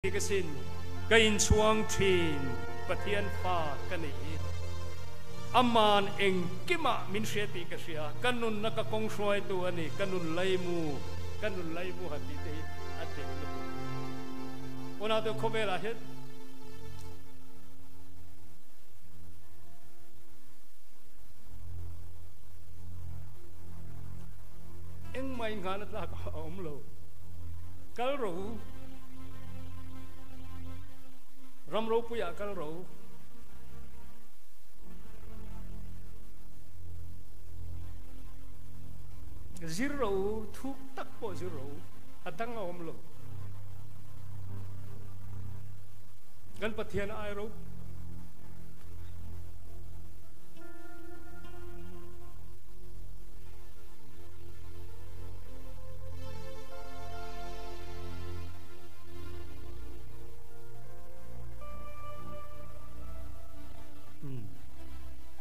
cái xin cái in chuang thin bát thiên pha cái này aman eng kima min she ti ka sia kanun na ka kong shoi tu ani kanun lai mu hati te ate lu ona to khobela het eng mai ngana ta ka om lo kal ro ram ro puya kal ro zero thuk tak po zero atang om lo gan pathian ai ro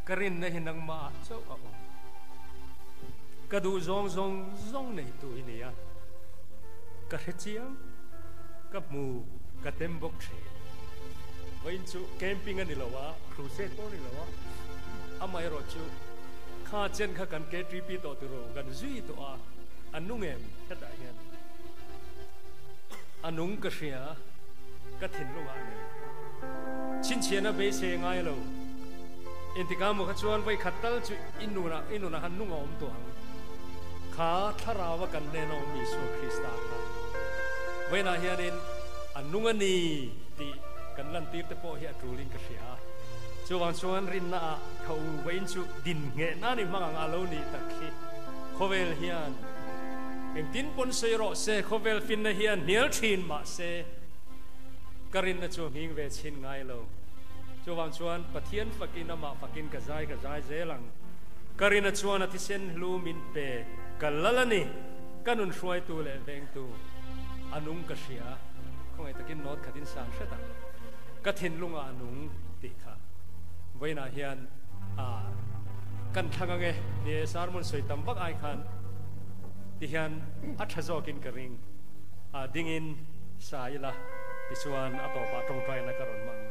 karin na hinang ma so ako kadu zong nei tu inia ka hechiang ka mu ka tembok the wain chu camping ani lawa crusade to ni lawa amai ro chu kha chen kha kan ke tripi to tu ro kan zui to a anungem heta hian anung ka sia ka thin lo wa ne chin chiana be se ngai lo intikam kha chuan vai khatal chu inuna han nunga om to kha tharawa kan ne no mi so krista kha vena hianin anunga ni ti kan lan tir te po hi atruling ka sia chuwang chuan rin na khau vein chu din nge na ni manga alo ni takhi khovel hian eng tin pon sei ro se khovel fin na hian nial thin ma se karin na chu hing ve chin ngai lo chuwang chuan pathian fakin ama fakin ka zai zelang karina chuan athisen hlumin pe kalalani kanun hruai tu le veng tu anung ka sia khongai takin not khatin sang seta ka thin lunga anung ti kha voina hian kan thangange ni sarmon soitam bak ai khan ti hian athazokin ka ring dingin saila ti chuan ato pa tong trai na karon mang